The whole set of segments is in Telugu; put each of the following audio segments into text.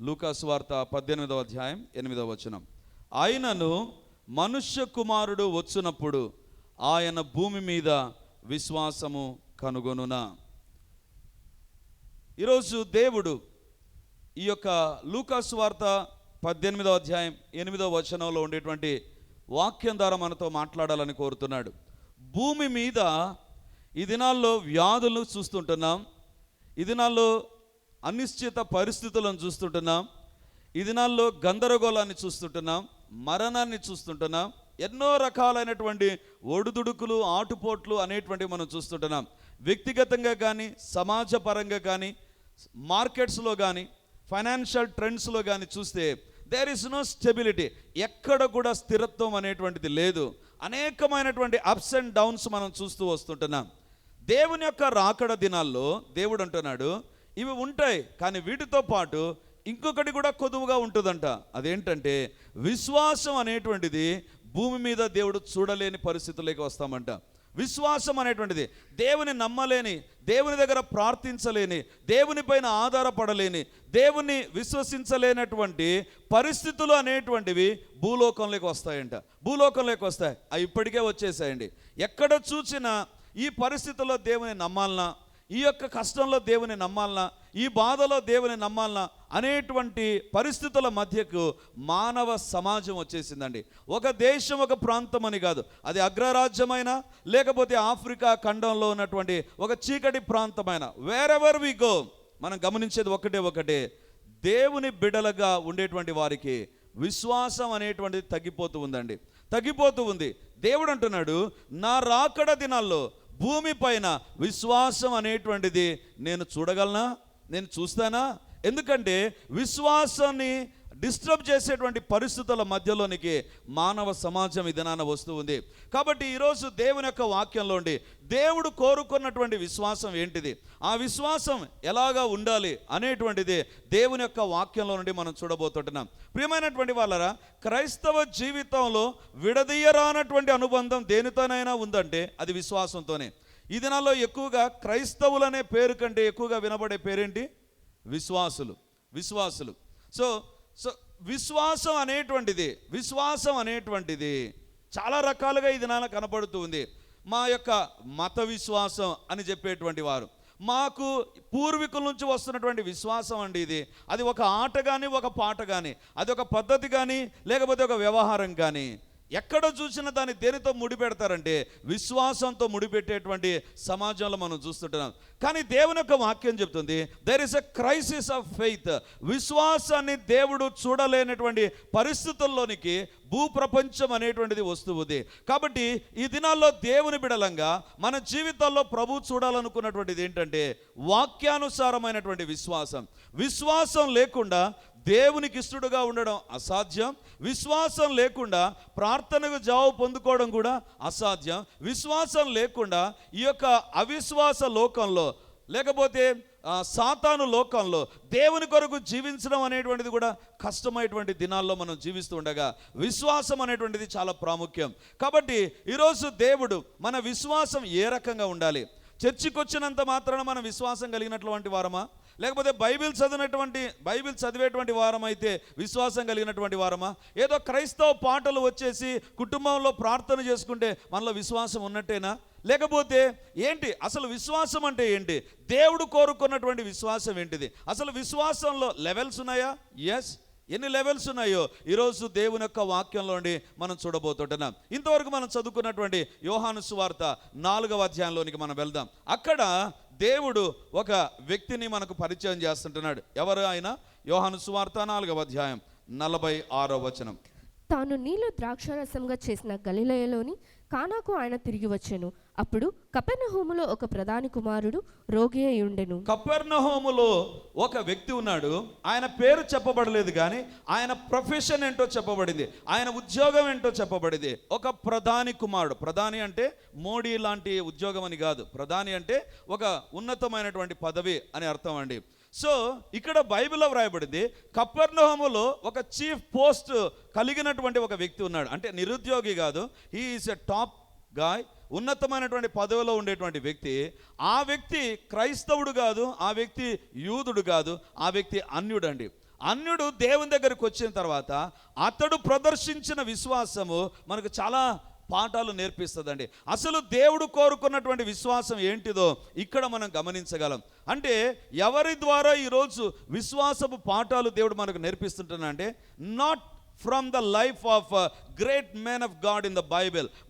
లూకాసు వార్త 18వ అధ్యాయం 8వ వచనం. ఆయనను మనుష్య కుమారుడు వచ్చినప్పుడు ఆయన భూమి మీద విశ్వాసము కనుగొనునా. ఈరోజు దేవుడు ఈ యొక్క లూకాసు వార్త 18వ అధ్యాయం 8వ వచనంలో ఉండేటువంటి వాక్యం ద్వారా మనతో మాట్లాడాలని కోరుతున్నాడు. భూమి మీద ఈ దినాల్లో వ్యాధులు చూస్తుంటున్నాం, ఈ దినాల్లో అనిశ్చిత పరిస్థితులను చూస్తుంటున్నాం, ఈ దినాల్లో గందరగోళాన్ని చూస్తుంటున్నాం, మరణాన్ని చూస్తుంటున్నాం, ఎన్నో రకాలైనటువంటి ఒడుదుడుకులు ఆటుపోట్లు అనేటువంటివి మనం చూస్తుంటున్నాం. వ్యక్తిగతంగా కానీ, సమాజపరంగా కానీ, మార్కెట్స్లో కానీ, ఫైనాన్షియల్ ట్రెండ్స్లో కానీ చూస్తే దేర్ ఇస్ నో స్టెబిలిటీ. ఎక్కడ కూడా స్థిరత్వం అనేటువంటిది లేదు. అనేకమైనటువంటి అప్స్ అండ్ డౌన్స్ మనం చూస్తూ వస్తుంటున్నాం. దేవుని యొక్క రాకడ దినాల్లో దేవుడు అంటున్నాడు, ఇవి ఉంటాయి, కానీ వీటితో పాటు ఇంకొకటి కూడా కొదువుగా ఉంటుందంట. అదేంటంటే విశ్వాసం అనేటువంటిది భూమి మీద దేవుడు చూడలేని పరిస్థితుల్లోకి వస్తామంట. విశ్వాసం అనేటువంటిది దేవుని నమ్మలేని, దేవుని దగ్గర ప్రార్థించలేని, దేవుని పైన ఆధారపడలేని, దేవుని విశ్వసించలేనటువంటి పరిస్థితులు అనేటువంటివి భూలోకంలోకి వస్తాయంట. భూలోకంలోకి వస్తాయి, అవి ఇప్పటికే వచ్చేసాయండి. ఎక్కడ చూసినా ఈ పరిస్థితుల్లో దేవుని నమ్మాలనా, ఈ యొక్క కష్టంలో దేవుని నమ్మాలనా, ఈ బాధలో దేవుని నమ్మాలనా అనేటువంటి పరిస్థితుల మధ్యకు మానవ సమాజం వచ్చేసిందండి. ఒక దేశం, ఒక ప్రాంతం అని కాదు, అది అగ్రరాజ్యమైనా లేకపోతే ఆఫ్రికా ఖండంలో ఉన్నటువంటి ఒక చీకటి ప్రాంతమైన, వేరెవర్ వి గో, మనం గమనించేది ఒకటే, దేవుని బిడ్డలుగా ఉండేటువంటి వారికి విశ్వాసం అనేటువంటిది తగ్గిపోతూ ఉందండి, తగ్గిపోతూ ఉంది. దేవుడు అంటున్నాడు, నా రాకడ దినాల్లో భూమి పైన విశ్వాసం అనేటువంటిది నేను చూడగలనా, నేను చూస్తానా? ఎందుకంటే విశ్వాసాన్ని డిస్టర్బ్ చేసేటువంటి పరిస్థితుల మధ్యలోనికి మానవ సమాజం విధానాన్ని వస్తూ ఉంది. కాబట్టి ఈరోజు దేవుని యొక్క వాక్యంలో ఉండి దేవుడు కోరుకున్నటువంటి విశ్వాసం ఏంటిది, ఆ విశ్వాసం ఎలాగా ఉండాలి అనేటువంటిది దేవుని యొక్క వాక్యంలో నుండి మనం చూడబోతుంటున్నాం. ప్రియమైనటువంటి వాళ్ళరా, క్రైస్తవ జీవితంలో విడదీయరానటువంటి అనుబంధం దేనితోనైనా ఉందంటే అది విశ్వాసంతోనే. ఈ దినాల్లో ఎక్కువగా క్రైస్తవులనే పేరు కంటే ఎక్కువగా వినబడే పేరేంటి? విశ్వాసులు. సో విశ్వాసం అనేటువంటిది చాలా రకాలుగా ఈ దినాన కనపడుతూ ఉంది. మా యొక్క మత విశ్వాసం అని చెప్పేటువంటి వారు, మాకు పూర్వీకుల నుంచి వస్తున్నటువంటి విశ్వాసం అండి ఇది. అది ఒక ఆట కానీ, ఒక పాట కానీ, అది ఒక పద్ధతి కానీ, లేకపోతే ఒక వ్యవహారం కానీ, ఎక్కడ చూసినా దాన్ని దేనితో ముడిపెడతారంటే విశ్వాసంతో ముడిపెట్టేటువంటి సమాజంలో మనం చూస్తుంటున్నాం. కానీ దేవుని యొక్క వాక్యం చెప్తుంది, there is a crisis of faith. విశ్వాసాన్ని దేవుడు చూడలేనటువంటి పరిస్థితుల్లోనికి భూప్రపంచం అనేటువంటిది వస్తుంది. కాబట్టి ఈ దినాల్లో దేవుని బిడలంగా మన జీవితాల్లో ప్రభు చూడాలనుకున్నటువంటిది ఏంటంటే వాక్యానుసారమైనటువంటి విశ్వాసం లేకుండా దేవునికి ఇష్టడుగా ఉండడం అసాధ్యం. విశ్వాసం లేకుండా ప్రార్థనకు జవాబు పొందుకోవడం కూడా అసాధ్యం. విశ్వాసం లేకుండా ఈ యొక్క అవిశ్వాస లోకంలో, లేకపోతే సాతాను లోకంలో దేవుని కొరకు జీవించడం అనేటువంటిది కూడా కష్టమైనటువంటి దినాల్లో మనం జీవిస్తూ ఉండగా విశ్వాసం అనేటువంటిది చాలా ప్రాముఖ్యం. కాబట్టి ఈరోజు దేవుడు మన విశ్వాసం ఏ రకంగా ఉండాలి? చర్చికి వచ్చినంత మాత్రాన మనం విశ్వాసం కలిగినటువంటి వారమా, లేకపోతే బైబిల్ చదివేటువంటి వారం అయితే విశ్వాసం కలిగినటువంటి వారమా? ఏదో క్రైస్తవ పాటలు వచ్చేసి కుటుంబంలో ప్రార్థన చేసుకుంటే మనలో విశ్వాసం ఉన్నట్టేనా? లేకపోతే ఏంటి అసలు విశ్వాసం అంటే ఏంటి? దేవుడు కోరుకున్నటువంటి విశ్వాసం ఏంటిది? అసలు విశ్వాసంలో లెవెల్స్ ఉన్నాయా? ఎస్, ఎన్ని లెవెల్స్ ఉన్నాయో ఈరోజు దేవుని యొక్క వాక్యంలో మనం చూడబోతుంటున్నాం. ఇంతవరకు మనం చదువుకున్నటువంటి యోహాను సువార్త 4వ అధ్యాయంలోనికి మనం వెళ్దాం. అక్కడ దేవుడు ఒక వ్యక్తిని మనకు పరిచయం చేస్తుంటున్నాడు. ఎవరు ఆయన? యోహాను సువార్త 4వ అధ్యాయం 46వ వచనం. తాను నీళ్లు ద్రాక్షారసంగా చేసిన గలిలయలోని కానాకు ఆయన తిరిగి వచ్చెను. అప్పుడు కపెర్నహూములో ఒక ప్రధాని కుమారుడు రోగి అయి ఉండెను. కపెర్నహూములో ఒక వ్యక్తి ఉన్నాడు. ఆయన పేరు చెప్పబడలేదు, కానీ ఆయన ప్రొఫెషన్ ఏంటో చెప్పబడింది, ఆయన ఉద్యోగం ఏంటో చెప్పబడింది. ఒక ప్రధాని కుమారుడు. ప్రధాని అంటే మోడీ లాంటి ఉద్యోగం అని కాదు. ప్రధాని అంటే ఒక ఉన్నతమైనటువంటి పదవి అని అర్థం అండి. సో ఇక్కడ బైబిల్లో వ్రాయబడింది, కపెర్నహూములో ఒక చీఫ్ పోస్ట్ కలిగినటువంటి ఒక వ్యక్తి ఉన్నాడు. అంటే నిరుద్యోగి కాదు, he is a top guy, ఉన్నతమైనటువంటి పదవిలో ఉండేటువంటి వ్యక్తి. ఆ వ్యక్తి క్రైస్తవుడు కాదు, ఆ వ్యక్తి యూదుడు కాదు, ఆ వ్యక్తి అన్యుడండి. అన్యుడు దేవుని దగ్గరికి వచ్చిన తర్వాత అతడు ప్రదర్శించిన విశ్వాసము మనకు చాలా పాఠాలు నేర్పిస్తుందండి. అసలు దేవుడు కోరుకున్నటువంటి విశ్వాసం ఏంటిదో ఇక్కడ మనం గమనించగలం. అంటే ఎవరి ద్వారా ఈరోజు విశ్వాసపు పాఠాలు దేవుడు మనకు నేర్పిస్తుంటున్నా అంటే not from the life of great man of God in the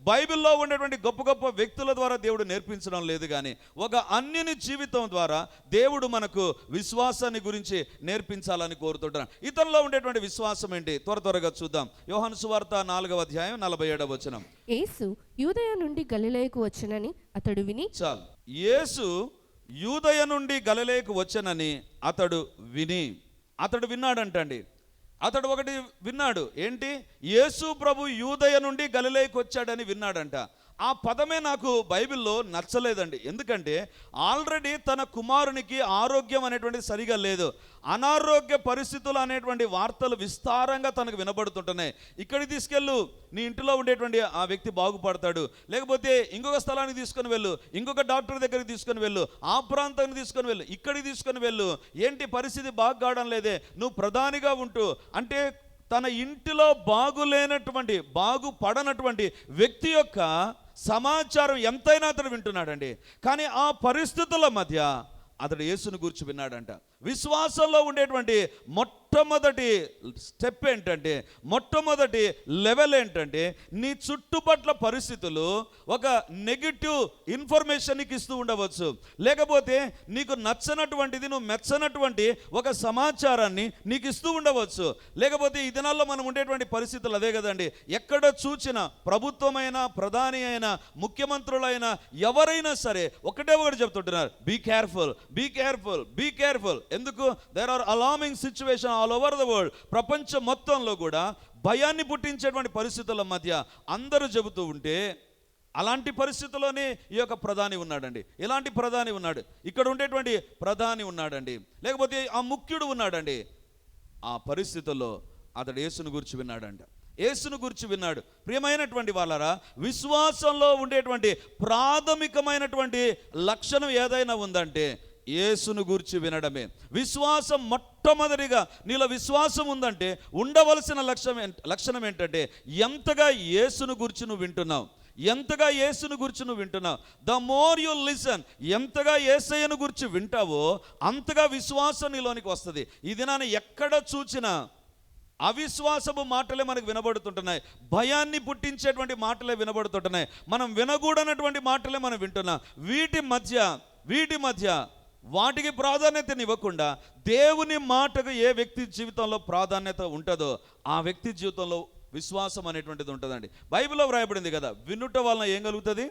బైబిల్లో ఉన్నటువంటి గొప్ప గొప్ప వ్యక్తుల ద్వారా దేవుడు నేర్పించడం లేదు, కానీ ఒక అన్యుని జీవితం ద్వారా దేవుడు మనకు విశ్వాసాన్ని గురించి నేర్పించాలని కోరుతుంటున్నాను. ఇతరులో ఉండేటువంటి విశ్వాసం ఏంటి త్వరగా చూద్దాం. యోహాను సువార్త 4వ అధ్యాయం 47వ వచనం. యేసు యూదయ నుండి గలిలయకు వచ్చెనని అతడు విని చాలు. యేసు యూదయ నుండి గలిలయకు వచ్చెనని అతడు విన్నాడంటండి. అతడు ఒకటి విన్నాడు, ఏంటి? యేసు ప్రభు యూదయ నుండి గలిలయకు వచ్చాడని విన్నాడంట. ఆ పదమే నాకు బైబిల్లో నచ్చలేదండి. ఎందుకంటే ఆల్రెడీ తన కుమారునికి ఆరోగ్యం అనేటువంటి సరిగా లేదు, అనారోగ్య పరిస్థితులు అనేటువంటి వార్తలు విస్తారంగా తనకు వినబడుతుంటున్నాయి. ఇక్కడికి తీసుకెళ్ళు, నీ ఇంటిలో ఉండేటువంటి ఆ వ్యక్తి బాగుపడతాడు, లేకపోతే ఇంకొక స్థలానికి తీసుకొని వెళ్ళు, ఇంకొక డాక్టర్ దగ్గరికి తీసుకొని వెళ్ళు, ఆ ప్రాంతానికి తీసుకొని వెళ్ళు, ఇక్కడికి తీసుకొని వెళ్ళు, ఏంటి పరిస్థితి బాగుకావడం లేదే, నువ్వు ప్రధానిగా ఉంటూ అంటే తన ఇంటిలో బాగుపడనటువంటి వ్యక్తి యొక్క సమాచారం ఎంతైనా అతడు వింటున్నాడండి. కానీ ఆ పరిస్థితుల మధ్య అతడు యేసును గురించి విన్నాడంట. విశ్వాసంలో ఉండేటువంటి మొట్టమొదటి స్టెప్ ఏంటంటే, మొట్టమొదటి లెవెల్ ఏంటంటే, నీ చుట్టుపట్ల పరిస్థితులు ఒక నెగిటివ్ ఇన్ఫర్మేషన్ నీకు ఇస్తూ ఉండవచ్చు, లేకపోతే నీకు నచ్చనటువంటిది, నువ్వు మెచ్చనటువంటి ఒక సమాచారాన్ని నీకు ఇస్తూ ఉండవచ్చు. లేకపోతే ఈ దినాల్లో మనం ఉండేటువంటి పరిస్థితులు అదే కదండి. ఎక్కడ చూచినా ప్రభుత్వమైనా, ప్రధాని అయినా, ముఖ్యమంత్రులైనా, ఎవరైనా సరే ఒకటే చెప్తుంటున్నారు, బీ కేర్ఫుల్. ఎందుకు? There are alarming situation all over the world. ప్రపంచం మొత్తంలో కూడా భయాన్ని పుట్టించేటువంటి పరిస్థితుల మధ్య అందరూ చెబుతూ ఉంటే, అలాంటి పరిస్థితుల్లోనే ఈ యొక్క ప్రధాని ఉన్నాడండి. ఇలాంటి ప్రధాని ఉన్నాడు, ఇక్కడ ఉండేటువంటి ప్రధాని ఉన్నాడండి, లేకపోతే ఆ ముఖ్యుడు ఉన్నాడండి. ఆ పరిస్థితుల్లో అతడు యేసును గురించి విన్నాడు. ప్రియమైనటువంటి వాళ్ళారా, విశ్వాసంలో ఉండేటువంటి ప్రాథమికమైనటువంటి లక్షణం ఏదైనా ఉందంటే యేసును గురించి వినడమే. విశ్వాసం మొట్టమొదటిగా నీలో విశ్వాసం ఉందంటే ఉండవలసిన లక్షణం ఏంటంటే, ఎంతగా యేసును గురించి నువ్వు వింటున్నావు. ద మోర్ యు లిసన్, ఎంతగా యేసయ్యను గురించి వింటావో అంతగా విశ్వాసం నీలోనికి వస్తుంది. ఈ దినాన్ని ఎక్కడ చూచినా అవిశ్వాసపు మాటలే మనకు వినబడుతుంటున్నాయి, భయాన్ని పుట్టించేటువంటి మాటలే వినబడుతుంటున్నాయి, మనం వినకూడనటువంటి మాటలే మనం వింటున్నాం. వీటి మధ్య వాటికి ప్రాధాన్యత ఇవ్వకుండా దేవుని మాటకు ఏ వ్యక్తి జీవితంలో ప్రాధాన్యత ఉంటుందో ఆ వ్యక్తి జీవితంలో విశ్వాసం అనేటువంటిది ఉంటుందండి. బైబిల్లో వ్రాయబడింది కదా, వినుట వలన ఏం కలుగుతుంది?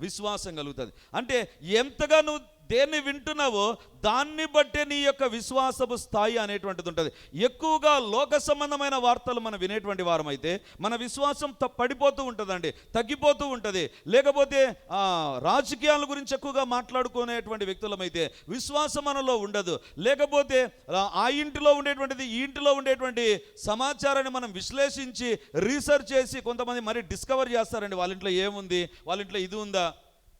విశ్వాసం కలుగుతుంది. అంటే ఎంతగా నువ్వు దేన్ని వింటున్నావో దాన్ని బట్టే నీ యొక్క విశ్వాసపు స్థాయి అనేటువంటిది ఉంటుంది. ఎక్కువగా లోక సంబంధమైన వార్తలు మనం వినేటువంటి వారం అయితే మన విశ్వాసం పడిపోతూ ఉంటుందండి, తగ్గిపోతూ ఉంటుంది. లేకపోతే రాజకీయాల గురించి ఎక్కువగా మాట్లాడుకునేటువంటి వ్యక్తులమైతే విశ్వాసం మనలో ఉండదు. లేకపోతే ఆ ఇంటిలో ఉండేటువంటిది, ఈ ఇంటిలో ఉండేటువంటి సమాచారాన్ని మనం విశ్లేషించి రీసెర్చ్ చేసి కొంతమంది మరి డిస్కవర్ చేస్తారండి, వాళ్ళ ఇంట్లో ఏముంది, వాళ్ళ ఇంట్లో ఇది ఉందా.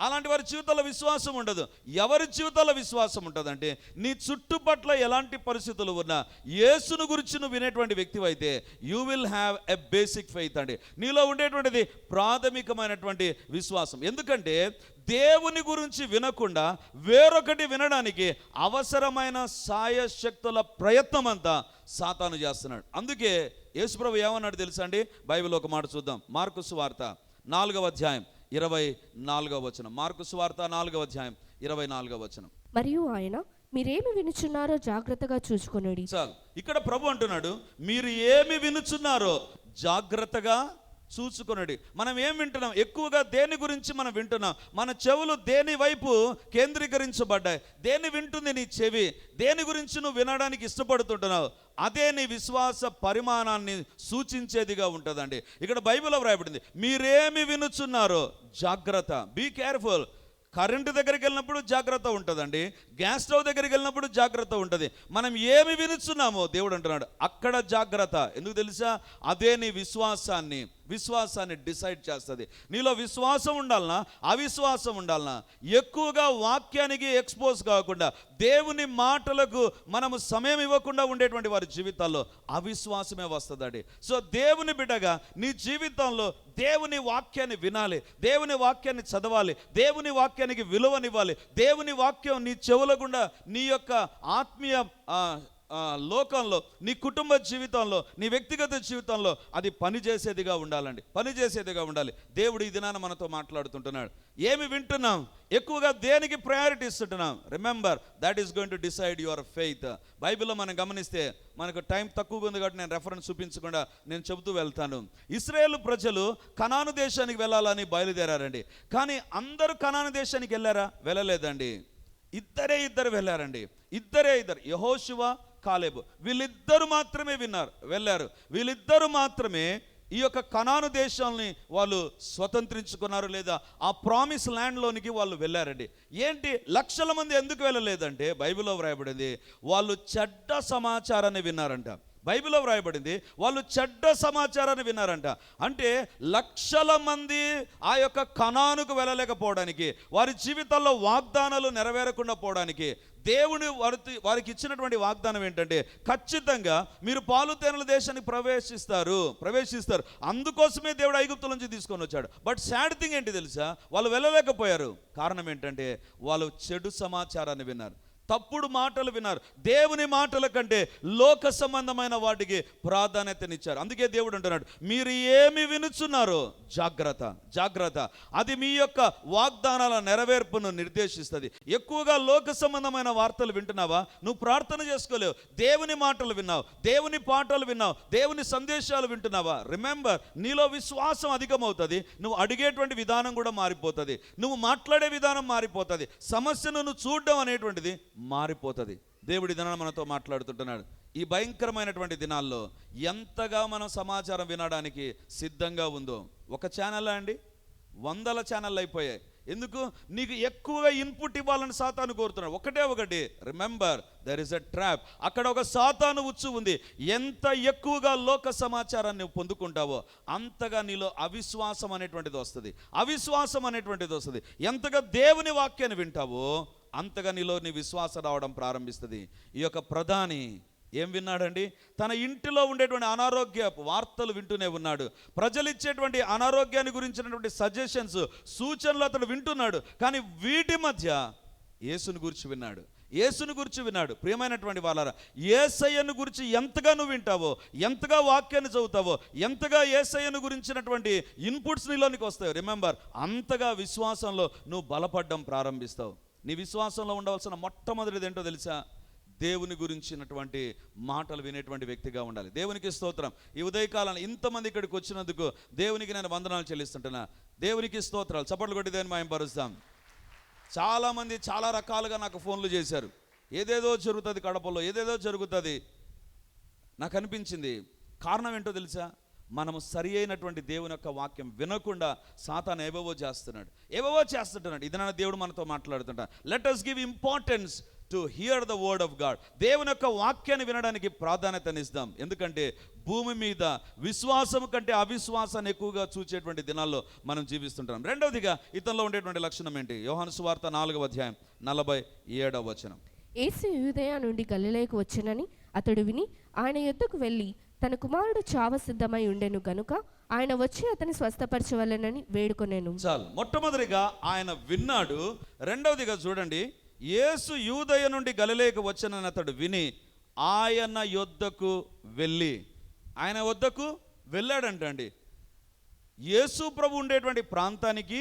అలాంటి వారి జీవితాల్లో విశ్వాసం ఉండదు. ఎవరి జీవితాల్లో విశ్వాసం ఉంటుందంటే, నీ చుట్టుపట్ల ఎలాంటి పరిస్థితులు ఉన్నా యేసును గురించి నువ్వు వినేటువంటి వ్యక్తి అయితే you will have a basic faith అండి. నీలో ఉండేటువంటిది ప్రాథమికమైనటువంటి విశ్వాసం. ఎందుకంటే దేవుని గురించి వినకుండా వేరొకటి వినడానికి అవసరమైన సాయశక్తుల ప్రయత్నం అంతా సాతాను చేస్తున్నాడు. అందుకే యేసుప్రభు ఏమన్నాడు తెలుసా అండి? బైబిల్లో ఒక మాట చూద్దాం. మార్కు సువార్త 4వ అధ్యాయం 24వ వచనం. మార్కు సువార్త 4వ అధ్యాయం 24వ వచనం. మరియు ఆయన, మీరేమి వినుచున్నారో జాగ్రత్తగా చూసుకొనుడి. చాలు. ఇక్కడ ప్రభు అంటున్నాడు, మీరు ఏమి వినుచున్నారో జాగ్రత్తగా చూసుకొనుడి. మనం ఏం వింటున్నాం? ఎక్కువగా దేని గురించి మనం వింటున్నాం? మన చెవులు దేని వైపు కేంద్రీకరించబడ్డాయి? దేని వింటుంది నీ చెవి? దేని గురించి నువ్వు వినడానికి ఇష్టపడుతుంటున్నావు? అదే నీ విశ్వాస పరిమాణాన్ని సూచించేదిగా ఉంటుందండి. ఇక్కడ బైబిల్లో వ్రాయబడింది, మీరేమి వినుచున్నారో జాగ్రత్త, బీ కేర్ఫుల్. కరెంటు దగ్గరికి వెళ్ళినప్పుడు జాగ్రత్త ఉంటుందండి, గ్యాస్ స్టవ్ దగ్గరికి వెళ్ళినప్పుడు జాగ్రత్త ఉంటుంది. మనం ఏమి వినుచున్నామో దేవుడు అంటున్నాడు అక్కడ జాగ్రత్త. ఎందుకు తెలుసా? అదే నీ విశ్వాసాన్ని విశ్వాసాన్ని డిసైడ్ చేస్తుంది. నీలో విశ్వాసం ఉండాలనా అవిశ్వాసం ఉండాలనా? ఎక్కువగా వాక్యానికి ఎక్స్పోజ్ కాకుండా దేవుని మాటలకు మనము సమయం ఇవ్వకుండా ఉండేటువంటి వారి జీవితాల్లో అవిశ్వాసమే వస్తుందండి. సో దేవుని బిడ్డగా నీ జీవితంలో దేవుని వాక్యాన్ని వినాలి, దేవుని వాక్యాన్ని చదవాలి, దేవుని వాక్యానికి విలువనివ్వాలి. దేవుని వాక్యం నీ చెవుల గుండా నీ యొక్క ఆత్మీయ లోకంలో, నీ కుటుంబ జీవితంలో, నీ వ్యక్తిగత జీవితంలో అది పనిచేసేదిగా ఉండాలండి, పనిచేసేదిగా ఉండాలి. దేవుడు ఈ దినాన మనతో మాట్లాడుతుంటున్నాడు. ఏమి వింటున్నాం, ఎక్కువగా దేనికి ప్రయారిటీ ఇస్తుంటున్నాం? Remember, that is going to decide your faith. బైబిల్లో మనం గమనిస్తే, మనకు టైం తక్కువగా ఉంది కాబట్టి నేను రెఫరెన్స్ చూపించకుండా నేను చెబుతూ వెళ్తాను. ఇశ్రాయేలు ప్రజలు కనాను దేశానికి వెళ్ళాలని బయలుదేరారండి. కానీ అందరూ కనాను దేశానికి వెళ్ళారా? వెళ్ళలేదండి. ఇద్దరు వెళ్ళారండి. ఇద్దరు యెహోషువ, కాలేబు, వీళ్ళిద్దరు మాత్రమే వెళ్ళారు. వీళ్ళిద్దరు మాత్రమే ఈ యొక్క కనాను దేశాలని వాళ్ళు స్వతంత్రించుకున్నారు, లేదా ఆ ప్రామిస్ ల్యాండ్లోనికి వాళ్ళు వెళ్ళారండి. ఏంటి, లక్షల మంది ఎందుకు వెళ్ళలేదంటే బైబిల్లో వ్రాయబడింది, వాళ్ళు చెడ్డ సమాచారాన్ని విన్నారంట. బైబిల్లో వ్రాయబడింది వాళ్ళు చెడ్డ సమాచారాన్ని విన్నారంట. అంటే లక్షల మంది ఆ యొక్క కనానుకు వెళ్ళలేకపోవడానికి, వారి జీవితాల్లో వాగ్దానాలు నెరవేరకుండా పోవడానికి దేవుని వారికి ఇచ్చినటువంటి వాగ్దానం ఏంటంటే, ఖచ్చితంగా మీరు పాలు తేనెల దేశానికి ప్రవేశిస్తారు. అందుకోసమే దేవుడు ఐగుప్తు నుంచి తీసుకొని వచ్చాడు. బట్ సాడ్ థింగ్ ఏంటి తెలుసా, వాళ్ళు వెళ్ళలేకపోయారు. కారణం ఏంటంటే వాళ్ళు చెడు సమాచారాన్ని విన్నారు, తప్పుడు మాటలు విన్నారు. దేవుని మాటల కంటే లోక సంబంధమైన వాటికి ప్రాధాన్యతనిచ్చారు. అందుకే దేవుడు అంటున్నాడు, మీరు ఏమి వినుచున్నారో జాగ్రత్త, అది మీ యొక్క వాగ్దానాల నెరవేర్పును నిర్దేశిస్తుంది. ఎక్కువగా లోక సంబంధమైన వార్తలు వింటున్నావా? నువ్వు ప్రార్థన చేసుకోలేవు. దేవుని మాటలు విన్నావు, దేవుని పాటలు విన్నావు, దేవుని సందేశాలు వింటున్నావా? రిమెంబర్, నీలో విశ్వాసం అధికమవుతుంది. నువ్వు అడిగేటువంటి విధానం కూడా మారిపోతుంది, నువ్వు మాట్లాడే విధానం మారిపోతుంది, సమస్యను నువ్వు చూడడం అనేటువంటిది మారిపోతుంది. దేవుడి దినాన్ని మనతో మాట్లాడుతుంటున్నాడు. ఈ భయంకరమైనటువంటి దినాల్లో ఎంతగా మనం సమాచారం వినడానికి సిద్ధంగా ఉందో, ఒక ఛానల్ అండి, 100 ఛానళ్ళు అయిపోయాయి. ఎందుకు? నీకు ఎక్కువగా ఇన్పుట్ ఇవ్వాలని సాతాను కోరుతున్నాడు. ఒకటి, remember, there is a trap. అక్కడ ఒక సాతాను ఉచ్చు ఉంది. ఎంత ఎక్కువగా లోక సమాచారాన్ని పొందుకుంటావో అంతగా నీలో అవిశ్వాసం అనేటువంటిది వస్తుంది. ఎంతగా దేవుని వాక్యాన్ని వింటావో అంతగా నీలో నీ విశ్వాసం రావడం ప్రారంభిస్తుంది. ఈ యొక్క ప్రధాని ఏం విన్నాడండి? తన ఇంటిలో ఉండేటువంటి అనారోగ్య వార్తలు వింటూనే ఉన్నాడు. ప్రజలు ఇచ్చేటువంటి అనారోగ్యాన్ని గురించినటువంటి సజెషన్స్, సూచనలు అతడు వింటున్నాడు. కానీ వీటి మధ్య యేసుని గురించి విన్నాడు. ప్రియమైనటువంటి వాళ్ళారా, యేసయ్యను గురించి ఎంతగా నువ్వు వింటావో, ఎంతగా వాక్యాన్ని చదువుతావో, ఎంతగా యేసయ్యను గురించినటువంటి ఇన్పుట్స్ నీలోనికి వస్తాయో, రిమెంబర్, అంతగా విశ్వాసంలో నువ్వు బలపడడం ప్రారంభిస్తావు. నీ విశ్వాసంలో ఉండవలసిన మొట్టమొదటిది ఏంటో తెలుసా? దేవుని గురించినటువంటి మాటలు వినేటువంటి వ్యక్తిగా ఉండాలి. దేవునికి స్తోత్రం. ఈ ఉదయకాలాన్ని ఇంతమంది ఇక్కడికి వచ్చినందుకు దేవునికి నేను వందనాలు చెల్లిస్తుంటున్నా. దేవునికి స్తోత్రాలు. చప్పట్లు కొట్టి దేవుని మహిమపరుస్తాం. చాలామంది చాలా రకాలుగా నాకు ఫోన్లు చేశారు. ఏదేదో జరుగుతుంది కడపలో, ఏదేదో జరుగుతుంది. నాకు అనిపించింది, కారణం ఏంటో తెలుసా? మనము సరి అయినటువంటి దేవుని యొక్క వాక్యం వినకుండా సాతాను ఏవేవో చేస్తుంటున్నాడు. ఇది నా దేవుడు మనతో మాట్లాడుతుంటాడు. Let us give importance to hear the word of God. దేవుని యొక్క వాక్యాన్ని వినడానికి ప్రాధాన్యతనిస్తాం. ఎందుకంటే భూమి మీద విశ్వాసం కంటే అవిశ్వాసాన్ని ఎక్కువగా చూచేటువంటి దినాల్లో మనం జీవిస్తుంటాం. రెండవదిగా ఇతనిలో ఉండేటువంటి లక్షణం ఏంటి? యోహాను సువార్త 4వ అధ్యాయం 47వ వచనం. యేసు యూదయ నుండి గలిలయకు వచ్చెనని అతడు విని ఆయన యొద్దకు వెళ్ళి, తన కుమారుడు చావ సిద్ధమై ఉండెను గనుక ఆయన వచ్చి అతని స్వస్థపరచవలెనని వేడుకొనెను. చాలు. మొట్టమొదటిగా ఆయన విన్నాడు. రెండవదిగా చూడండి, యేసు యూదయ నుండి గలిలయకు వచ్చెనని అతడు విని ఆయన యొద్దకు వెళ్ళాడంటండి. యేసు ప్రభు ఉండేటువంటి ప్రాంతానికి,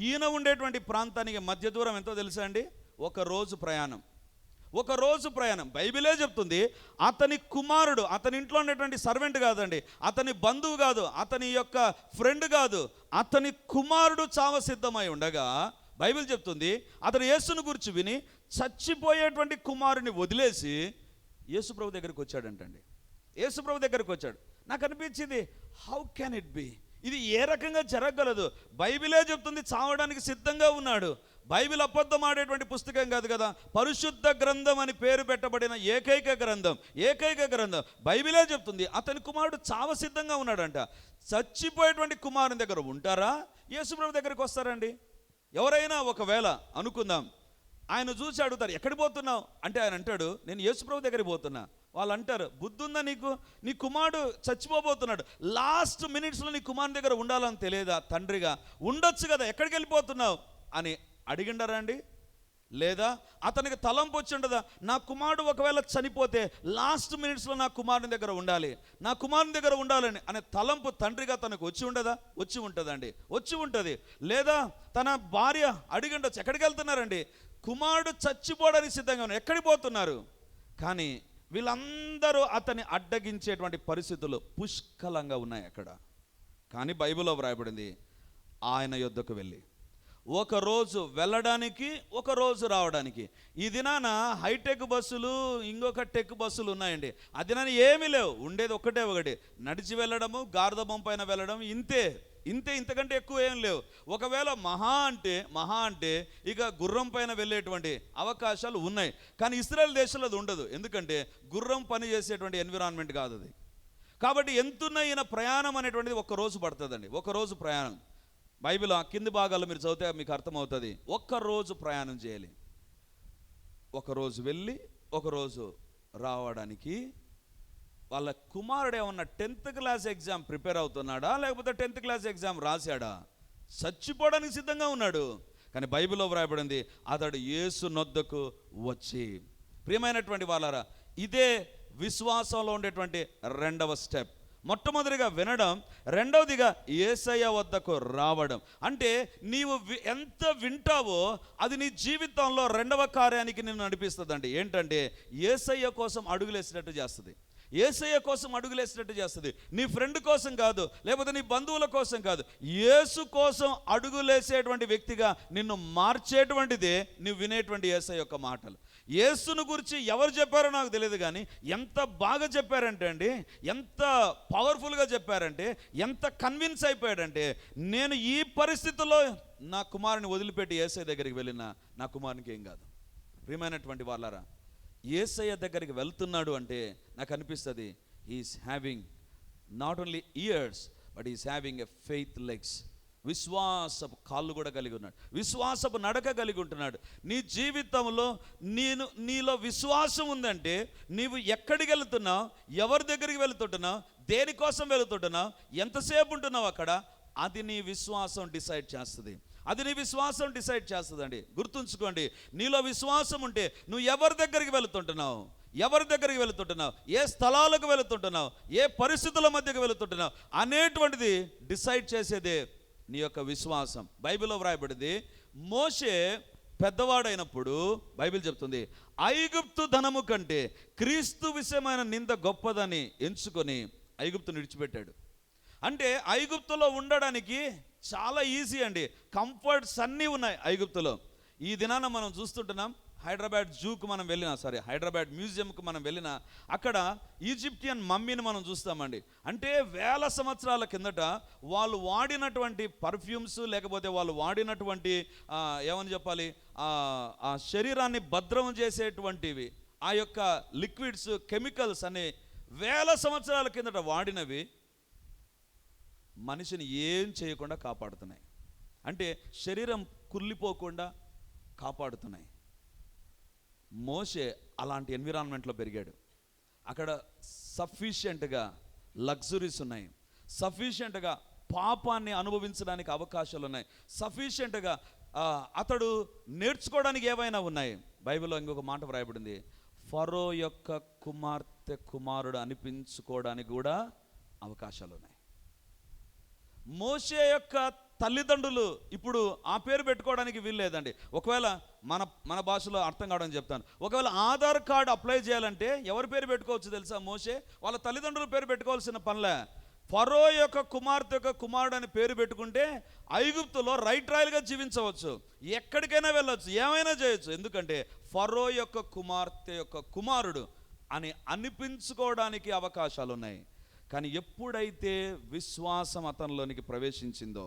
ఈయన ఉండేటువంటి ప్రాంతానికి మధ్య దూరం ఎంతో తెలుసా అండి? ఒక రోజు ప్రయాణం. బైబిలే చెప్తుంది, అతని కుమారుడు, అతని ఇంట్లో ఉండేటువంటి సర్వెంట్ కాదండి, అతని బంధువు కాదు, అతని యొక్క ఫ్రెండ్ కాదు, అతని కుమారుడు చావ సిద్ధమై ఉండగా బైబిల్ చెప్తుంది, అతను యేసును గురించి విని చచ్చిపోయేటువంటి కుమారుని వదిలేసి యేసుప్రభు దగ్గరికి వచ్చాడంటండి. యేసుప్రభు దగ్గరికి వచ్చాడు. నాకు అనిపించింది, హౌ కెన్ ఇట్ బి? ఇది ఏ రకంగా జరగగలదు? బైబిలే చెప్తుంది చావడానికి సిద్ధంగా ఉన్నాడు. బైబిల్ అబద్ధం ఆడేటువంటి పుస్తకం కాదు కదా, పరిశుద్ధ గ్రంథం అని పేరు పెట్టబడిన ఏకైక గ్రంథం బైబిలే చెప్తుంది. అతని కుమారుడు చావసిద్ధంగా ఉన్నాడంట. చచ్చిపోయేటువంటి కుమారుని దగ్గర ఉంటారా, యేసుప్రభు దగ్గరికి వస్తారండి? ఎవరైనా ఒకవేళ అనుకుందాం, ఆయన చూసి అడుగుతారు, ఎక్కడికి పోతున్నావు అంటే ఆయన అంటాడు, నేను యేసుప్రభు దగ్గరికి పోతున్నా. వాళ్ళు అంటారు, బుద్ధి ఉందా నీకు? నీ కుమారుడు చచ్చిపోబోతున్నాడు, లాస్ట్ మినిట్స్లో నీ కుమారుని దగ్గర ఉండాలని తెలియదా? తండ్రిగా ఉండొచ్చు కదా, ఎక్కడికి వెళ్ళిపోతున్నావు అని అడిగిండరా అండి? లేదా అతనికి తలంపు వచ్చి ఉండదా, నా కుమారుడు ఒకవేళ చనిపోతే లాస్ట్ మినిట్స్లో నా కుమారుని దగ్గర ఉండాలని అనే తలంపు తండ్రిగా తనకు వచ్చి ఉండదా? వచ్చి ఉంటుందండి, వచ్చి ఉంటుంది. లేదా తన భార్య అడిగి ఉండొచ్చు, ఎక్కడికి వెళ్తున్నారండి? కుమారుడు చచ్చిపోవడానికి సిద్ధంగా ఉన్నారు, ఎక్కడికి పోతున్నారు? కానీ వీళ్ళందరూ అతన్ని అడ్డగించేటువంటి పరిస్థితులు పుష్కలంగా ఉన్నాయి అక్కడ. కానీ బైబిల్లో వ్రాయబడింది, ఆయన యొద్దకు వెళ్ళి ఒకరోజు వెళ్ళడానికి, ఒకరోజు రావడానికి. ఈ దినాన హైటెక్ బస్సులు, ఇంకొక టెక్ బస్సులు ఉన్నాయండి. ఆ దినాన ఏమీ లేవు, ఉండేది ఒకటి, నడిచి వెళ్ళడము, గార్ధబం పైన వెళ్ళడం, ఇంతకంటే ఎక్కువ ఏం లేవు. ఒకవేళ మహా అంటే ఇక గుర్రం పైన వెళ్ళేటువంటి అవకాశాలు ఉన్నాయి. కానీ ఇశ్రాయేల్ దేశంలో అది ఉండదు, ఎందుకంటే గుర్రం పని చేసేటువంటి ఎన్విరాన్మెంట్ కాదు అది. కాబట్టి ఎంతున్న ఈయన ప్రయాణం అనేటువంటిది ఒక్కరోజు పడుతుందండి, ఒకరోజు ప్రయాణం. బైబిల్ ఆ కింది భాగాల్లో మీరు చదివితే మీకు అర్థమవుతుంది. ఒక్కరోజు ప్రయాణం చేయాలి, ఒకరోజు వెళ్ళి ఒకరోజు రావడానికి. వాళ్ళ కుమారుడు ఏమన్నా 10th క్లాస్ ఎగ్జామ్ ప్రిపేర్ అవుతున్నాడా, లేకపోతే 10th క్లాస్ ఎగ్జామ్ రాశాడా? చచ్చిపోవడానికి సిద్ధంగా ఉన్నాడు. కానీ బైబిల్లో వ్రాయబడింది, అతడు యేసు నొద్దకు వచ్చి. ప్రియమైనటువంటి వాళ్ళారా, ఇదే విశ్వాసంలో ఉండేటువంటి రెండవ స్టెప్. మొట్టమొదటిగా వినడం, రెండవదిగా యేసయ్య వద్దకు రావడం. అంటే నీవు ఎంత వింటావో అది నీ జీవితంలో రెండవ కార్యానికి నిన్ను నడిపిస్తుందండి. ఏంటంటే యేసయ్య కోసం అడుగులేసినట్టు చేస్తుంది, యేసయ్య కోసం అడుగులేసినట్టు చేస్తుంది. నీ ఫ్రెండ్ కోసం కాదు, లేకపోతే నీ బంధువుల కోసం కాదు, యేసు కోసం అడుగులేసేటువంటి వ్యక్తిగా నిన్ను మార్చేటువంటిదే నువ్వు వినేటువంటి యేసయ్య యొక్క మాటలు. యేసును గురించి ఎవరు చెప్పారో నాకు తెలియదు, కానీ ఎంత బాగా చెప్పారంటే అండి, ఎంత పవర్ఫుల్గా చెప్పారంటే, ఎంత కన్విన్స్ అయిపోయాడంటే, నేను ఈ పరిస్థితుల్లో నా కుమారుని వదిలిపెట్టి యేసయ్య దగ్గరికి వెళ్ళినా నా కుమారునికి ఏం కాదు. ప్రియమైనటువంటి వాళ్ళారా, యేసయ్య దగ్గరికి వెళ్తున్నాడు అంటే నాకు అనిపిస్తుంది, he is having not only ears but is having a faith legs. విశ్వాసపు కాళ్ళు కూడా కలిగి ఉన్నాడు, విశ్వాసపు నడక కలిగి ఉంటున్నాడు. నీ జీవితంలో నీలో విశ్వాసం ఉందంటే నీవు ఎక్కడికి వెళుతున్నావు, ఎవరి దగ్గరికి వెళుతుంటున్నావు, దేనికోసం వెళుతుంటున్నావు, ఎంతసేపు ఉంటున్నావు అక్కడ, అది నీ విశ్వాసం డిసైడ్ చేస్తుంది. అండి. గుర్తుంచుకోండి, నీలో విశ్వాసం ఉంటే నువ్వు ఎవరి దగ్గరికి వెళుతుంటున్నావు, ఏ స్థలాలకు వెళుతుంటున్నావు, ఏ పరిస్థితుల మధ్యకు వెళుతుంటున్నావు అనేటువంటిది డిసైడ్ చేసేదే నీ యొక్క విశ్వాసం. బైబిల్లో వ్రాయబడింది, మోషే పెద్దవాడైనప్పుడు బైబిల్ చెప్తుంది, ఐగుప్తు ధనము కంటే క్రీస్తు విషయమైన నింద గొప్పదని ఎంచుకొని ఐగుప్తును విడిచిపెట్టాడు. అంటే ఐగుప్తులో ఉండడానికి చాలా ఈజీ అండి, కంఫర్ట్స్ అన్నీ ఉన్నాయి ఐగుప్తులో. ఈ దినాన మనం చూస్తుంటున్నాం, హైదరాబాద్ జూకు మనం వెళ్ళినా, హైదరాబాద్ మ్యూజియంకు మనం వెళ్ళినా, అక్కడ ఈజిప్టియన్ మమ్మీని మనం చూస్తామండి. అంటే వేల సంవత్సరాల కిందట వాళ్ళు వాడినటువంటి పర్ఫ్యూమ్స్, లేకపోతే వాళ్ళు వాడినటువంటి ఏమని చెప్పాలి, ఆ శరీరాన్ని భద్రం చేసేటువంటివి, ఆ యొక్క లిక్విడ్స్, కెమికల్స్ అనే వేల సంవత్సరాల కిందట వాడినవి మనిషిని ఏం చేయకుండా కాపాడుతున్నాయి. అంటే శరీరం కుళ్ళిపోకుండా కాపాడుతున్నాయి. మోషే అలాంటి ఎన్విరాన్మెంట్లో పెరిగాడు. అక్కడ సఫిషియెంట్గా లగ్జరీస్ ఉన్నాయి, సఫిషియెంట్గా పాపాన్ని అనుభవించడానికి అవకాశాలు ఉన్నాయి, సఫిషియెంట్గా అతడు నేర్చుకోవడానికి ఏవైనా ఉన్నాయి. బైబిల్లో ఇంకొక మాట వ్రాయబడింది, ఫరో యొక్క కుమారుడు అనిపించుకోవడానికి కూడా అవకాశాలు ఉన్నాయి. మోషే యొక్క తల్లిదండ్రులు ఇప్పుడు ఆ పేరు పెట్టుకోవడానికి వీల్లేదండి. ఒకవేళ మన భాషలో అర్థం కావడానికి చెప్తాను, ఒకవేళ ఆధార్ కార్డు అప్లై చేయాలంటే ఎవరి పేరు పెట్టుకోవచ్చు తెలుసా? మోషే వాళ్ళ తల్లిదండ్రుల పేరు పెట్టుకోవాల్సిన పనిలే. ఫరో యొక్క కుమారుడు అని పేరు పెట్టుకుంటే ఐగుప్తులో రైట్ రాయల్గా జీవించవచ్చు, ఎక్కడికైనా వెళ్ళవచ్చు, ఏమైనా చేయొచ్చు. ఎందుకంటే ఫరో యొక్క కుమారుడు అని అనిపించుకోవడానికి అవకాశాలు ఉన్నాయి. కానీ ఎప్పుడైతే విశ్వాసం అతనిలోనికి ప్రవేశించిందో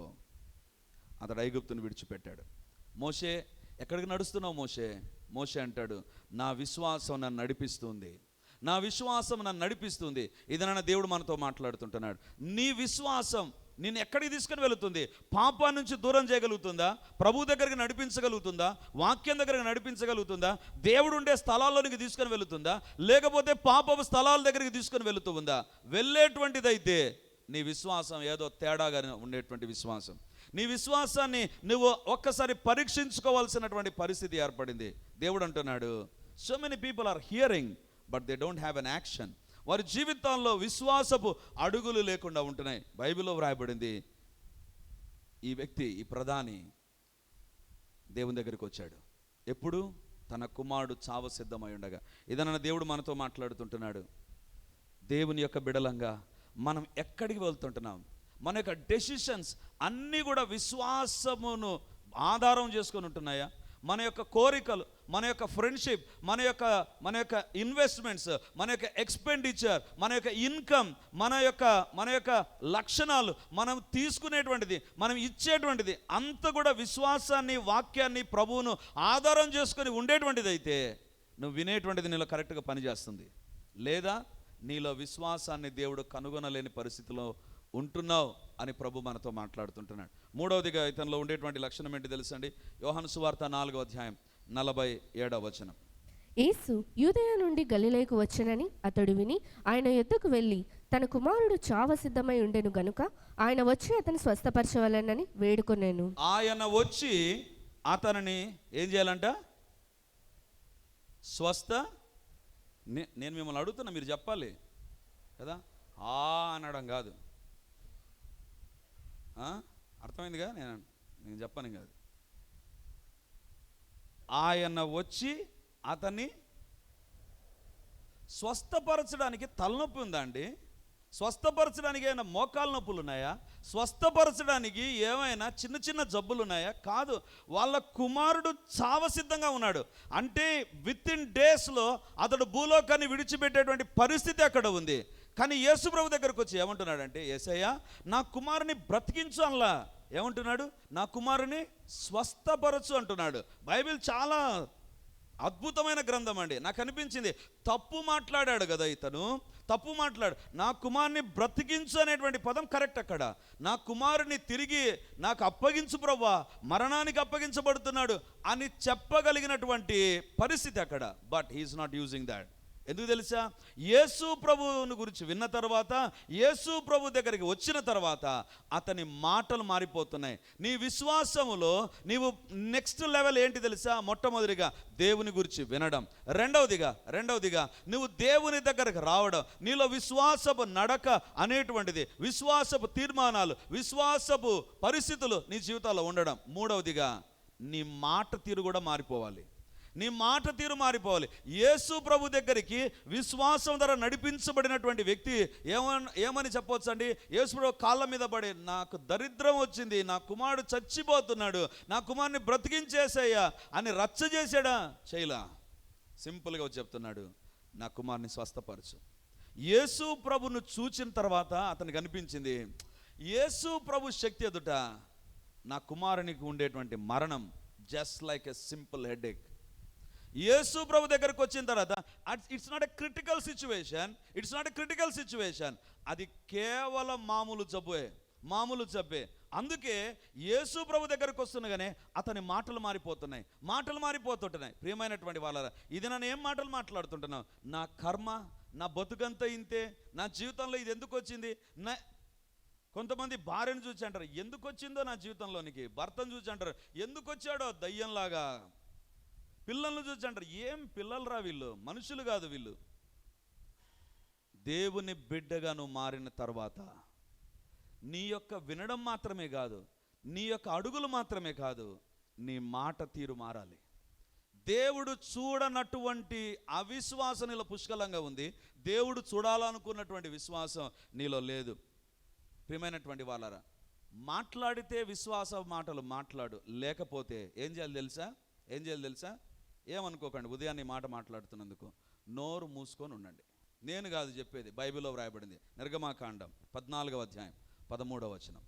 అతడు ఐగుప్తును విడిచిపెట్టాడు. మోషే ఎక్కడికి నడుస్తున్నావు మోషే? మోషే అంటాడు, నా విశ్వాసం నన్ను నడిపిస్తుంది, నా విశ్వాసం నన్ను నడిపిస్తుంది. ఇదనన్న దేవుడు మనతో మాట్లాడుతుంటున్నాడు. నీ విశ్వాసం నిన్ను ఎక్కడికి తీసుకుని వెళుతుంది? పాపం నుంచి దూరం చేయగలుగుతుందా? ప్రభు దగ్గరికి నడిపించగలుగుతుందా? వాక్యం దగ్గరికి నడిపించగలుగుతుందా? దేవుడు ఉండే స్థలాల్లోనికి తీసుకొని వెళుతుందా? లేకపోతే పాపపు స్థలాల దగ్గరికి తీసుకొని వెళుతూ ఉందా? వెళ్ళేటువంటిదైతే నీ విశ్వాసం ఏదో తేడాగా ఉండేటువంటి విశ్వాసం. నీ విశ్వాసాన్ని నువ్వు ఒక్కసారి పరీక్షించుకోవాల్సినటువంటి పరిస్థితి ఏర్పడింది. దేవుడు అంటున్నాడు, so many people are hearing but they don't have an action. వారి జీవితాల్లో విశ్వాసపు అడుగులు లేకుండా ఉంటున్నాయి. బైబిల్లో వ్రాయబడింది, ఈ వ్యక్తి, ఈ ప్రధాని దేవుని దగ్గరికి వచ్చాడు. ఎప్పుడు? తన కుమారుడు చావ సిద్ధమై ఉండగా. ఇదన్న దేవుడు మనతో మాట్లాడుతుంటున్నాడు. దేవుని యొక్క బిడలంగా మనం ఎక్కడికి వెళ్తుంటున్నాం? మన యొక్క డెసిషన్స్ అన్నీ కూడా విశ్వాసమును ఆధారం చేసుకొని ఉంటున్నాయా? మన యొక్క కోరికలు, మన యొక్క ఫ్రెండ్షిప్, మన యొక్క ఇన్వెస్ట్మెంట్స్, మన యొక్క ఎక్స్పెండిచర్, మన యొక్క ఇన్కమ్, మన యొక్క లక్షణాలు, మనం తీసుకునేటువంటిది, మనం ఇచ్చేటువంటిది అంతా కూడా విశ్వాసాన్ని, వాక్యాన్ని, ప్రభువును ఆధారం చేసుకొని ఉండేటువంటిది అయితే నువ్వు వినేటువంటిది నీలో కరెక్ట్గా పనిచేస్తుంది. లేదా నీలో విశ్వాసాన్ని దేవుడు కనుగొనలేని పరిస్థితిలో ఉంటున్నావు అని ప్రభు మనతో మాట్లాడుతుంటున్నాడు. మూడవదిగా ఇతనిలో ఉండేటువంటి లక్షణం ఏంటి తెలుసండి? యోహాను సువార్త 4వ అధ్యాయం 47వ వచనం. యేసు యూదయ నుండి గలిలయకు వచ్చెనని అతడు విని ఆయన యొద్దకు వెళ్ళి తన కుమారుడు చావ సిద్ధమై ఉండెను గనుక ఆయన వచ్చి అతని స్వస్థపరచవలెనని వేడుకొనెను. ఆయన వచ్చి అతనిని ఏం చేయాలంట? నేను మిమ్మల్ని అడుగుతున్నా, మీరు చెప్పాలి కదా. అనడం కాదు, అర్థమైందిగా? నేను చెప్పను కాదు. ఆయన వచ్చి అతన్ని స్వస్థపరచడానికి తలనొప్పి ఉందా అండి? స్వస్థపరచడానికి ఏమైనా మోకాలు నొప్పులు ఉన్నాయా? స్వస్థపరచడానికి ఏమైనా చిన్న చిన్న జబ్బులు ఉన్నాయా? కాదు. వాళ్ళ కుమారుడు చావసిద్ధంగా ఉన్నాడు. అంటే విత్ ఇన్ డేస్లో అతడు భూలోకాన్ని విడిచిపెట్టేటువంటి పరిస్థితి అక్కడ ఉంది. కానీ యేసు ప్రభు దగ్గరకు వచ్చి ఏమంటున్నాడంటే, యేసయ్య నా కుమారుని బ్రతికించు అనలా. ఏమంటున్నాడు? నా కుమారుని స్వస్థపరచు అంటున్నాడు. బైబిల్ చాలా అద్భుతమైన గ్రంథం అండి. నాకు అనిపించింది, తప్పు మాట్లాడాడు కదా ఇతను, తప్పు మాట్లాడు. నా కుమారుని బ్రతికించు అనేటువంటి పదం కరెక్ట్. అక్కడ నా కుమారుని తిరిగి నాకు అప్పగించు ప్రభువా, మరణానికి అప్పగించబడుతున్నాడు అని చెప్పగలిగినటువంటి పరిస్థితి అక్కడ. But he is not using that. ఎందుకు తెలుసా? యేసు ప్రభువుని గురించి విన్న తర్వాత, యేసు ప్రభు దగ్గరికి వచ్చిన తర్వాత అతని మాటలు మారిపోతున్నాయి. నీ విశ్వాసములో నీవు నెక్స్ట్ లెవెల్ ఏంటి తెలుసా? మొట్టమొదటిగా దేవుని గురించి వినడం. రెండవదిగా నువ్వు దేవుని దగ్గరకు రావడం. నీలో విశ్వాసపు నడక అనేటువంటిది, విశ్వాసపు తీర్మానాలు, విశ్వాసపు పరిస్థితులు నీ జీవితాల్లో ఉండడం. మూడవదిగా నీ మాట తీరు కూడా మారిపోవాలి. నీ మాట తీరు మారిపోవాలి. యేసు ప్రభు దగ్గరికి విశ్వాసం ద్వారా నడిపించబడినటువంటి వ్యక్తి ఏమని చెప్పవచ్చు అండి? యేసు ప్రభు కాళ్ళ మీద పడి, నాకు దరిద్రం వచ్చింది, నా కుమారుడు చచ్చిపోతున్నాడు, నా కుమారుని బ్రతికించేసేయ్యా అని రచ్చ చేశాడా? చేయలా. సింపుల్గా వచ్చి చెప్తున్నాడు, నా కుమారుని స్వస్థపరచు. యేసు ప్రభును చూచిన తర్వాత అతనికి అనిపించింది, యేసు ప్రభు శక్తి ఎదుట నా కుమారునికి ఉండేటువంటి మరణం just like a simple headache. Yesu ప్రభు దగ్గరకు వచ్చిన తర్వాత it's not a critical situation, అది కేవలం మామూలు జబ్బే. అందుకే యేసు ప్రభు దగ్గరకు వస్తున్నగానే అతని మాటలు మారిపోతుంటున్నాయి. ప్రియమైనటువంటి వాళ్ళారా, ఇది నన్ను ఏం మాటలు మాట్లాడుతుంటున్నావు? నా కర్మ, నా బతుకంతా ఇంతే, నా జీవితంలో ఇది ఎందుకు వచ్చింది? కొంతమంది భార్యను చూసి అంటారు, ఎందుకు వచ్చిందో నా జీవితంలోనికి. భర్తను చూసి అంటారు, ఎందుకు వచ్చాడో దయ్యంలాగా. పిల్లలను చూసి అంటారు, ఏం పిల్లలరా వీళ్ళు, మనుషులు కాదు వీళ్ళు. దేవుని బిడ్డగా నువ్వు మారిన తర్వాత నీ యొక్క వినడం మాత్రమే కాదు, నీ యొక్క అడుగులు మాత్రమే కాదు, నీ మాట తీరు మారాలి. దేవుడు చూడనటువంటి అవిశ్వాసం నీలో పుష్కలంగా ఉంది. దేవుడు చూడాలనుకున్నటువంటి విశ్వాసం నీలో లేదు. ప్రియమైనటువంటి వాళ్ళారా, మాట్లాడితే విశ్వాస మాటలు మాట్లాడు, లేకపోతే ఏం చేయాలి తెలుసా? ఏమనుకోకండి, ఉదయాన్నే మాట మాట్లాడుతున్నందుకు నోరు మూసుకొని ఉండండి. నేను కాదు చెప్పేది, బైబిల్లో వ్రాయబడింది. నిర్గమాకాండం 14వ అధ్యాయం 13వ వచనం.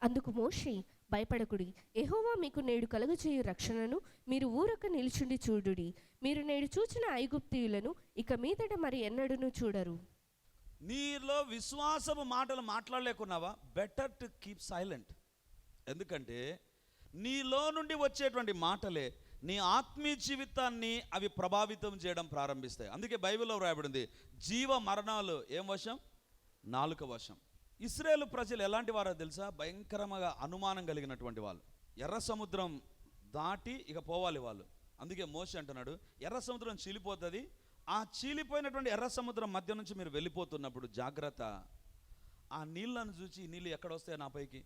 అందుకు మోషే భయపడకుడి, యెహోవా మీకు నేడు కలుగజేయు రక్షణను మీరు ఊరక నిలుచుండి చూడుడి. మీరు నేడు చూచిన ఐగుప్తీయులను ఇక మీదట మరి ఎన్నడూను చూడరు. నీలో విశ్వాసము మాటలు మాట్లాడలేకున్నావా? Better to keep silent. ఎందుకంటే నీలో నుండి వచ్చేటువంటి మాటలే నీ ఆత్మీయ జీవితాన్ని అవి ప్రభావితం చేయడం ప్రారంభిస్తాయి. అందుకే బైబిల్లో వ్రాయబడింది, జీవ మరణాలు ఏం వశం? నాలుక వశం. ఇశ్రాయేలు ప్రజలు ఎలాంటి వారో తెలుసా? భయంకరంగా అనుమానం కలిగినటువంటి వాళ్ళు. ఎర్ర సముద్రం దాటి ఇక పోవాలి వాళ్ళు. అందుకే మోషే అంటున్నాడు, ఎర్ర సముద్రం చీలిపోతుంది, ఆ చీలిపోయినటువంటి ఎర్ర సముద్రం మధ్య నుంచి మీరు వెళ్ళిపోతున్నప్పుడు జాగ్రత్త, ఆ నీళ్ళను చూసి ఈ నీళ్ళు ఎక్కడ వస్తాయి నా పైకి,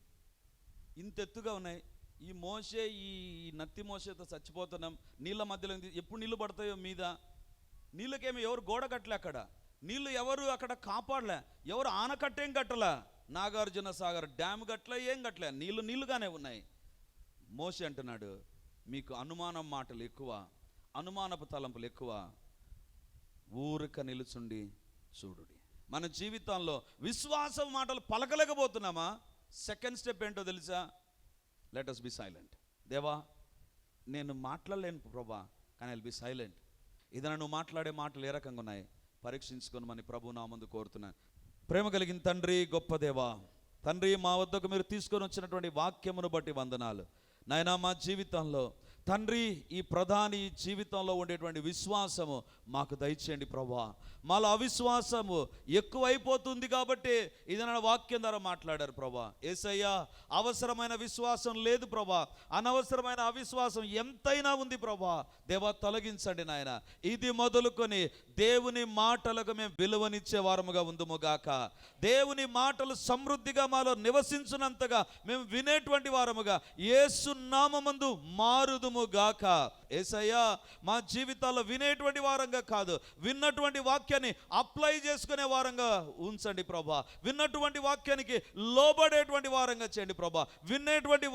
ఇంత ఎత్తుగా ఉన్నాయి, ఈ మోసే ఈ నత్తి మోసేతో చచ్చిపోతున్నాం, నీళ్ళ మధ్యలో ఎప్పుడు నీళ్ళు పడతాయో మీద. నీళ్ళకేమో ఎవరు గోడ కట్టలే, అక్కడ నీళ్ళు ఎవరు అక్కడ కాపాడలే, ఎవరు ఆనకట్టేం కట్టలే, నాగార్జున సాగర్ డ్యామ్ కట్టలే, ఏం కట్టలే, నీళ్ళుగానే ఉన్నాయి. మోసే అంటున్నాడు, మీకు అనుమానం మాటలు ఎక్కువ, అనుమానపు తలంపులు ఎక్కువ, ఊరిక నిలుచుండి చూడుడి. మన జీవితంలో విశ్వాసం మాటలు పలకలేకపోతున్నామా? సెకండ్ స్టెప్ ఏంటో తెలుసా? Let us be silent. దేవా, నేను మాట్లాడలేను ప్రభా, కానీ ఐల్ బి సైలెంట్. ఏదైనా నువ్వు మాట్లాడే మాటలు ఏ రకంగా ఉన్నాయి పరీక్షించుకొని మన ప్రభు నా ముందు కోరుతున్నాను. ప్రేమ కలిగిన తండ్రి, గొప్ప దేవా, తండ్రి, మా వద్దకు మీరు తీసుకొని వచ్చినటువంటి వాక్యమును బట్టి వందనాలు నాయనా. మా జీవితంలో తండ్రి, ఈ ప్రధాని జీవితంలో ఉండేటువంటి విశ్వాసము మాకు దయచేయండి ప్రభా. మాలో అవిశ్వాసము ఎక్కువైపోతుంది కాబట్టి ఇదన వాక్యం ద్వారా మాట్లాడారు ప్రభా. యేసయ్యా, అవసరమైన విశ్వాసం లేదు ప్రభా, అనవసరమైన అవిశ్వాసం ఎంతైనా ఉంది ప్రభా. దేవా, తొలగించండి నాయన. ఇది మొదలుకొని దేవుని మాటలకు మేము విలువనిచ్చే వారముగా ఉందుముగాక. దేవుని మాటలు సమృద్ధిగా మాలో నివసించునంతగా మేము వినేటువంటి వారముగా యేసు నామమందు మారుదుముగాక. యేసయ్యా, మా జీవితాల్లో వినేటువంటి వారంగా కాదు, విన్నటువంటి వాక్యాన్ని అప్లై చేసుకునే వారంగా ఉంచండి ప్రభా. విన్నటువంటి వాక్యానికి లోబడేటువంటి వారంగా చేయండి ప్రభా. విన్నటువంటి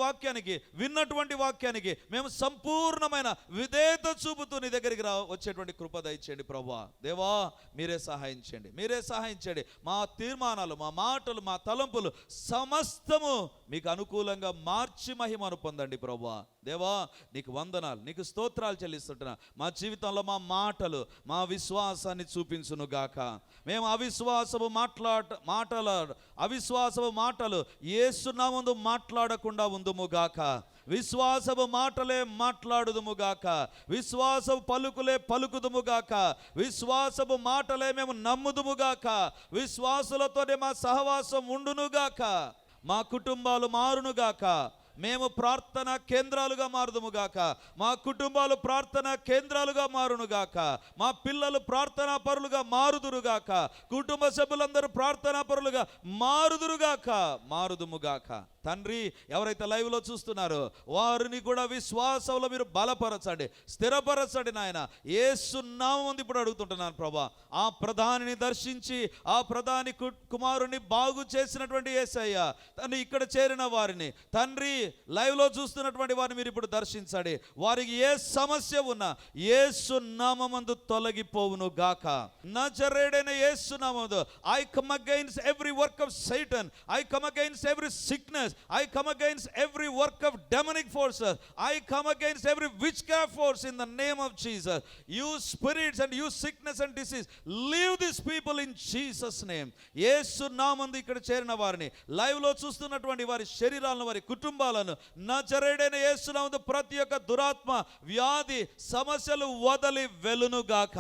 వాక్యానికి మేము సంపూర్ణమైన విధేయత చూపుతూ నీ దగ్గరికి వచ్చేటువంటి కృప దయచేయండి ప్రభా. దేవా, మీరే సహాయం చేయండి. మా తీర్మానాలు, మా మాటలు, మా తలంపులు సమస్తము మీకు అనుకూలంగా మార్చి మహిమను పొందండి ప్రభా. దేవా, నీకు వందనాలు, నీకు స్తోత్రాలు చెల్లిస్తుంటున్నా. మా జీవితంలో మా మాటలు మా విశ్వాసాన్ని చూపించును గాక. మేము అవిశ్వాసము మాటలు యేసు నామమున మాట్లాడకుండా ఉందుము గాక. విశ్వాసము మాటలే మాట్లాడుదుము గాక. విశ్వాసము పలుకులే పలుకుదుము గాక. విశ్వాసము మాటలే మేము నమ్ముదుము గాక. విశ్వాసులతోనే మా సహవాసం ఉండును గాక. మా కుటుంబాలు మారును గాక. మేము ప్రార్థన కేంద్రాలుగా మారుదుముగాక. మా కుటుంబాలు ప్రార్థన కేంద్రాలుగా మారునుగాక. మా పిల్లలు ప్రార్థనా పరులుగా మారుదురుగాక. కుటుంబ సభ్యులందరూ ప్రార్థనా పరులుగా మారుదుముగాక. తండ్రి, ఎవరైతే లైవ్లో చూస్తున్నారో వారిని కూడా విశ్వాసంలో మీరు బలపరచండి, స్థిరపరచండి నాయన. యేసు నామమున ఇప్పుడు అడుగుతుంటున్నాను ప్రభా. ఆ ప్రధానిని దర్శించి ఆ ప్రధాని కుమారుని బాగు చేసినటువంటి యేసయ్య తండ్రి, ఇక్కడ చేరిన వారిని తండ్రి, లైవ్లో చూస్తున్నటువంటి వారిని మీరు ఇప్పుడు దర్శించండి. వారికి ఏ సమస్య ఉన్నా యేసు నామమందు తొలగిపోవును గాక. నజరేయుడైన యేసు నామములో I come against every work of సైటన్. I come against every sickness. I come against every work of demonic forces. I come against every witchcraft force in the name of Jesus. You spirits and you sickness and disease, leave these people in Jesus name. యేసు నామమున ఇక్కడ చేరిన వారిని, లైవ్ లో చూస్తున్నటువంటి వారి శరీరాలను, వారి కుటుంబాలను నజరేయుడైన యేసు నామమున ప్రతి ఒక్క దురాత్మ, వ్యాధి, సమస్యలు వదలి వెలును గాక.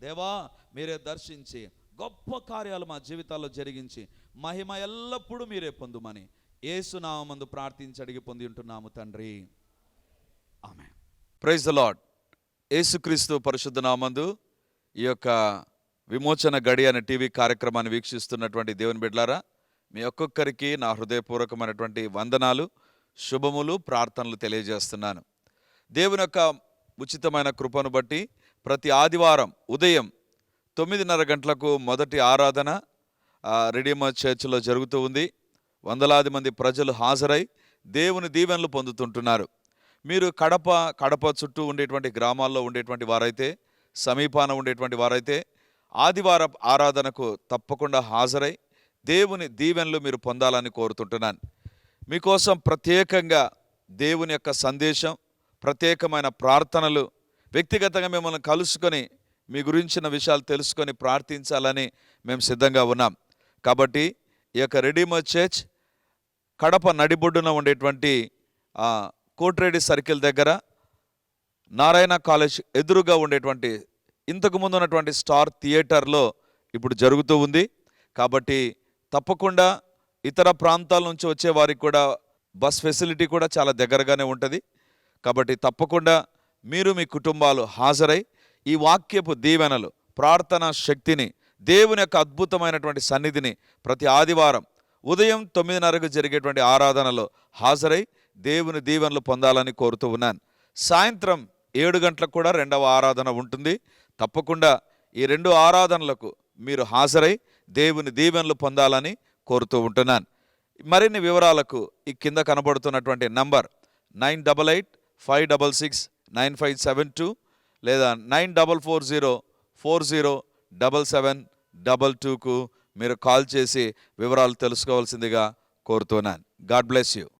దేవా, మీరే దర్శించి గొప్ప కార్యాలు మా జీవితాల్లో జరిగించి మహిమ ఎల్లప్పుడూ మీరే పొందుమని యేసు నామమున ప్రార్థించి అడిగి పొంది ఉంటున్నాము తండ్రి. Amen. Praise the lord. Yesukristu పరిశుద్ధ నామమున ఈ యొక్క విమోచన గడి అనే టీవీ కార్యక్రమాన్ని వీక్షిస్తున్నటువంటి దేవుని బిడ్డలారా, మీ ఒక్కొక్కరికి నా హృదయపూర్వకమైనటువంటి వందనాలు, శుభములు, ప్రార్థనలు తెలియజేస్తున్నాను. దేవుని యొక్క ఉచితమైన కృపను బట్టి ప్రతి ఆదివారం ఉదయం 9:30 గంటలకు మొదటి ఆరాధన రెడీమర్ చర్చిలో జరుగుతూ ఉంది. వందలాది మంది ప్రజలు హాజరై దేవుని దీవెనలు పొందుతుంటున్నారు. మీరు కడప చుట్టూ ఉండేటువంటి గ్రామాల్లో ఉండేటువంటి వారైతే, సమీపాన ఉండేటువంటి వారైతే ఆదివారం ఆరాధనకు తప్పకుండా హాజరై దేవుని దీవెనలు మీరు పొందాలని కోరుతుంటున్నాను. మీకోసం ప్రత్యేకంగా దేవుని యొక్క సందేశం, ప్రత్యేకమైన ప్రార్థనలు, వ్యక్తిగతంగా మిమ్మల్ని కలుసుకొని మీ గురించిన విషయాలు తెలుసుకొని ప్రార్థించాలని మేము సిద్ధంగా ఉన్నాం. కాబట్టి ఈ యొక్క రెడీమర్ చర్చ్ కడప నడిబొడ్డున ఉండేటువంటి కోటిరెడ్డి సర్కిల్ దగ్గర నారాయణ కాలేజ్ ఎదురుగా ఉండేటువంటి ఇంతకుముందు ఉన్నటువంటి స్టార్ థియేటర్లో ఇప్పుడు జరుగుతూ ఉంది. కాబట్టి తప్పకుండా ఇతర ప్రాంతాల నుంచి వచ్చే వారికి కూడా బస్ ఫెసిలిటీ కూడా చాలా దగ్గరగానే ఉంటుంది. కాబట్టి తప్పకుండా మీరు మీ కుటుంబాలు హాజరై ఈ వాక్యపు దీవెనలు, ప్రార్థనా శక్తిని, దేవుని యొక్క అద్భుతమైనటువంటి సన్నిధిని ప్రతి ఆదివారం ఉదయం 9:30కు జరిగేటువంటి ఆరాధనలో హాజరై దేవుని దీవెనలు పొందాలని కోరుతూ ఉన్నాను. సాయంత్రం 7 గంటలకు కూడా 2వ ఆరాధన ఉంటుంది. తప్పకుండా ఈ 2 ఆరాధనలకు మీరు హాజరై దేవుని దీవెనలు పొందాలని కోరుతూ ఉంటున్నాను. మరిన్ని వివరాలకు ఈ కింద కనబడుతున్నటువంటి నంబర్ 9845669572 లేదా 9440407722కు మీరు కాల్ చేసి వివరాలు తెలుసుకోవాల్సిందిగా కోరుతున్నాను. God bless you.